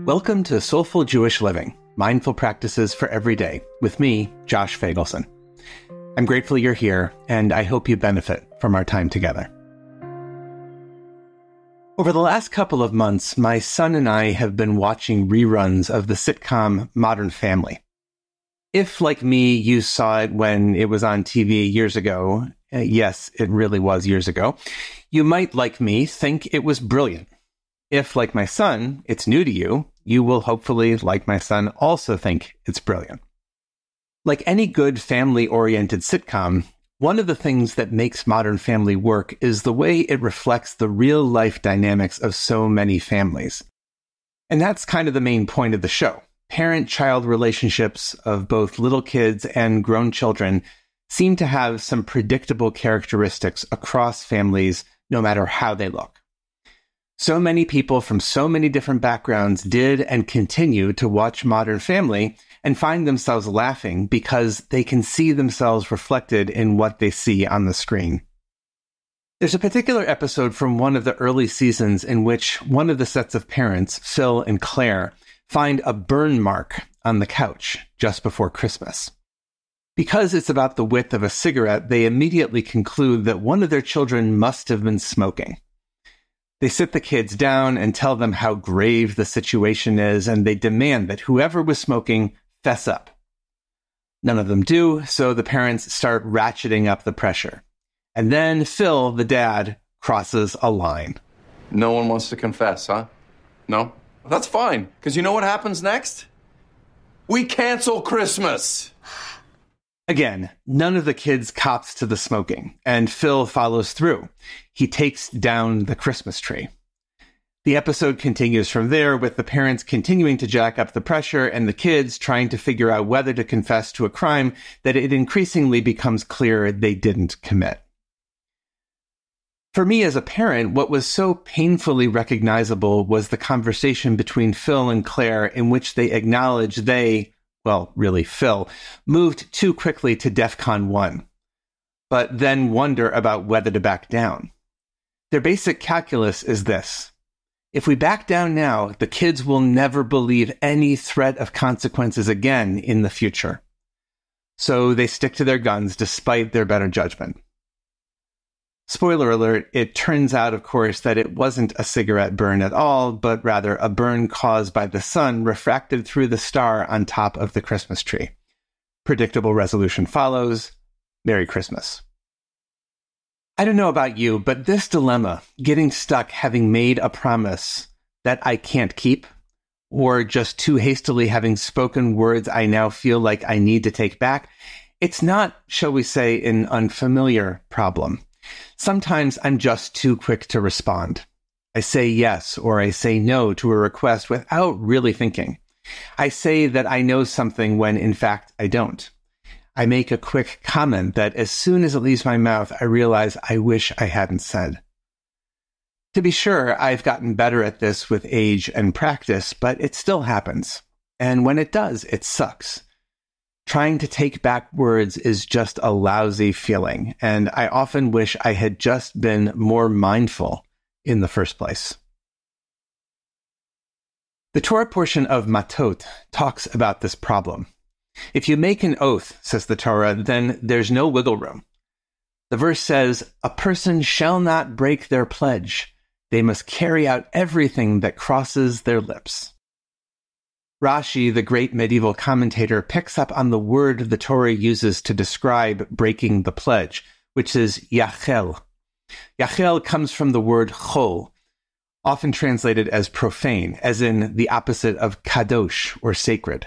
Welcome to Soulful Jewish Living, Mindful Practices for Every Day, with me, Josh Feigelson. I'm grateful you're here, and I hope you benefit from our time together. Over the last couple of months, my son and I have been watching reruns of the sitcom Modern Family. If, like me, you saw it when it was on TV years ago, yes, it really was years ago, you might, like me, think it was brilliant. If, like my son, it's new to you, you will hopefully, like my son, also think it's brilliant. Like any good family-oriented sitcom, one of the things that makes Modern Family work is the way it reflects the real-life dynamics of so many families. And that's kind of the main point of the show. Parent-child relationships of both little kids and grown children seem to have some predictable characteristics across families, no matter how they look. So many people from so many different backgrounds did and continue to watch Modern Family and find themselves laughing because they can see themselves reflected in what they see on the screen. There's a particular episode from one of the early seasons in which one of the sets of parents, Phil and Claire, find a burn mark on the couch just before Christmas. Because it's about the width of a cigarette, they immediately conclude that one of their children must have been smoking. They sit the kids down and tell them how grave the situation is, and they demand that whoever was smoking fess up. None of them do, so the parents start ratcheting up the pressure. And then Phil, the dad, crosses a line. No one wants to confess, huh? No? That's fine, because you know what happens next? We cancel Christmas! Again, none of the kids cops to the smoking, and Phil follows through. He takes down the Christmas tree. The episode continues from there, with the parents continuing to jack up the pressure and the kids trying to figure out whether to confess to a crime that it increasingly becomes clear they didn't commit. For me as a parent, what was so painfully recognizable was the conversation between Phil and Claire in which they acknowledge really Phil, moved too quickly to DEFCON 1, but then wonder about whether to back down. Their basic calculus is this. If we back down now, the kids will never believe any threat of consequences again in the future. So they stick to their guns despite their better judgment. Spoiler alert, it turns out, of course, that it wasn't a cigarette burn at all, but rather a burn caused by the sun refracted through the star on top of the Christmas tree. Predictable resolution follows. Merry Christmas. I don't know about you, but this dilemma, getting stuck having made a promise that I can't keep, or just too hastily having spoken words I now feel like I need to take back, it's not, shall we say, an unfamiliar problem. Sometimes I'm just too quick to respond. I say yes or I say no to a request without really thinking. I say that I know something when in fact I don't. I make a quick comment that as soon as it leaves my mouth, I realize I wish I hadn't said. To be sure, I've gotten better at this with age and practice, but it still happens. And when it does, it sucks. Trying to take back words is just a lousy feeling, and I often wish I had just been more mindful in the first place. The Torah portion of Matot talks about this problem. If you make an oath, says the Torah, then there's no wiggle room. The verse says, "A person shall not break their pledge. They must carry out everything that crosses their lips." Rashi, the great medieval commentator, picks up on the word the Torah uses to describe breaking the pledge, which is yachel. Yachel comes from the word chol, often translated as profane, as in the opposite of kadosh, or sacred.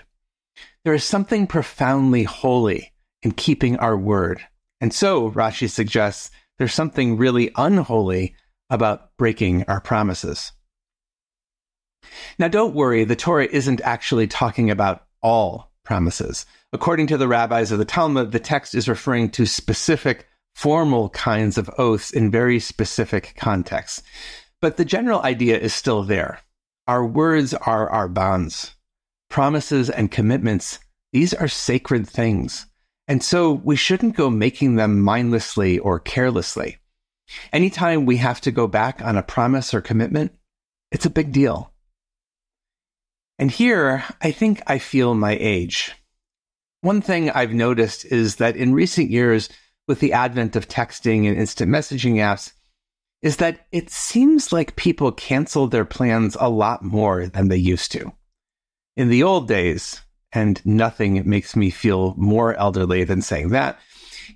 There is something profoundly holy in keeping our word. And so, Rashi suggests, there's something really unholy about breaking our promises. Now, don't worry, the Torah isn't actually talking about all promises. According to the rabbis of the Talmud, the text is referring to specific formal kinds of oaths in very specific contexts. But the general idea is still there. Our words are our bonds. Promises and commitments, these are sacred things. And so we shouldn't go making them mindlessly or carelessly. Anytime we have to go back on a promise or commitment, it's a big deal. And here, I think I feel my age. One thing I've noticed is that in recent years, with the advent of texting and instant messaging apps, is that it seems like people cancel their plans a lot more than they used to. In the old days, and nothing makes me feel more elderly than saying that,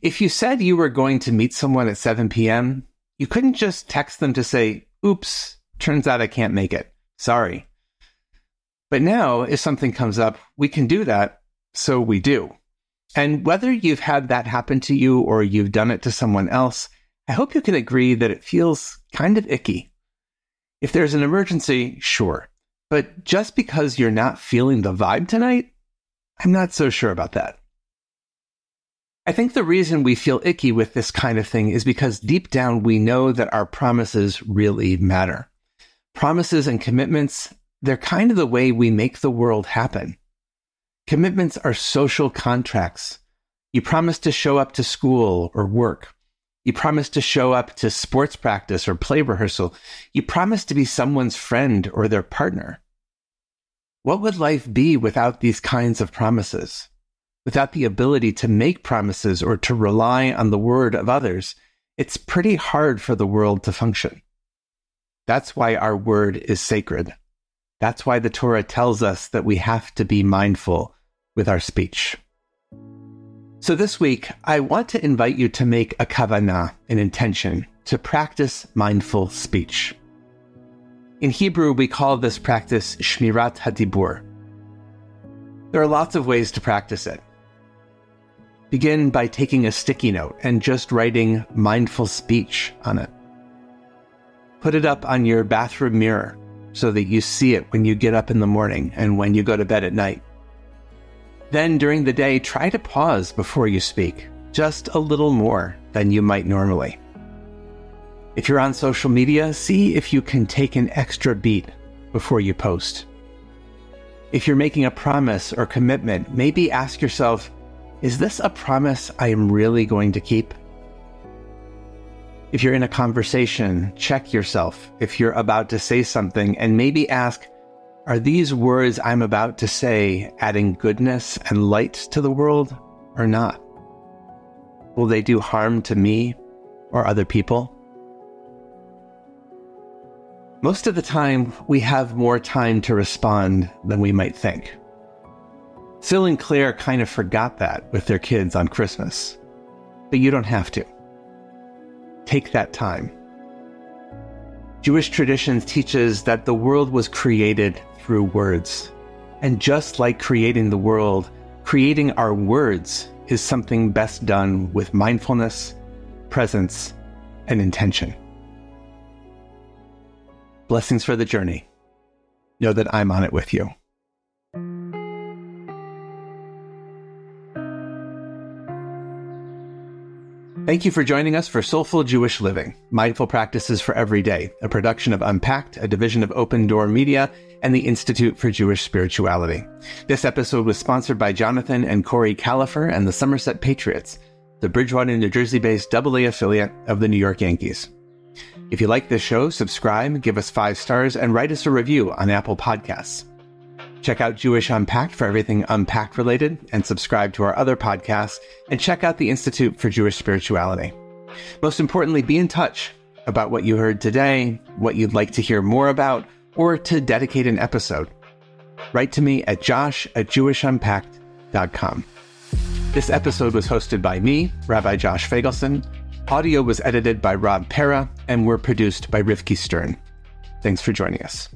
if you said you were going to meet someone at 7 p.m., you couldn't just text them to say, oops, turns out I can't make it. Sorry. But now, if something comes up, we can do that, so we do. And whether you've had that happen to you or you've done it to someone else, I hope you can agree that it feels kind of icky. If there's an emergency, sure. But just because you're not feeling the vibe tonight, I'm not so sure about that. I think the reason we feel icky with this kind of thing is because deep down we know that our promises really matter. Promises and commitments, they're kind of the way we make the world happen. Commitments are social contracts. You promise to show up to school or work. You promise to show up to sports practice or play rehearsal. You promise to be someone's friend or their partner. What would life be without these kinds of promises? Without the ability to make promises or to rely on the word of others, it's pretty hard for the world to function. That's why our word is sacred. That's why the Torah tells us that we have to be mindful with our speech. So this week, I want to invite you to make a kavanah, an intention, to practice mindful speech. In Hebrew, we call this practice shmirat hadibur. There are lots of ways to practice it. Begin by taking a sticky note and just writing mindful speech on it. Put it up on your bathroom mirror so that you see it when you get up in the morning and when you go to bed at night. Then during the day, try to pause before you speak, just a little more than you might normally. If you're on social media, see if you can take an extra beat before you post. If you're making a promise or commitment, maybe ask yourself, is this a promise I am really going to keep? If you're in a conversation, check yourself if you're about to say something and maybe ask, are these words I'm about to say adding goodness and light to the world or not? Will they do harm to me or other people? Most of the time, we have more time to respond than we might think. Phil and Claire kind of forgot that with their kids on Christmas. But you don't have to. Take that time. Jewish tradition teaches that the world was created through words. And just like creating the world, creating our words is something best done with mindfulness, presence, and intention. Blessings for the journey. Know that I'm on it with you. Thank you for joining us for Soulful Jewish Living, Mindful Practices for Every Day, a production of Unpacked, a division of OpenDor Media, and the Institute for Jewish Spirituality. This episode was sponsored by Jonathan and Corey Califer and the Somerset Patriots, the Bridgewater, New Jersey-based AA affiliate of the New York Yankees. If you like this show, subscribe, give us 5 stars, and write us a review on Apple Podcasts. Check out Jewish Unpacked for everything Unpacked related, and subscribe to our other podcasts, and check out the Institute for Jewish Spirituality. Most importantly, be in touch about what you heard today, what you'd like to hear more about, or to dedicate an episode. Write to me at josh@jewishunpacked.com. This episode was hosted by me, Rabbi Josh Feigelson. Audio was edited by Rob Pera, and were produced by Rivki Stern. Thanks for joining us.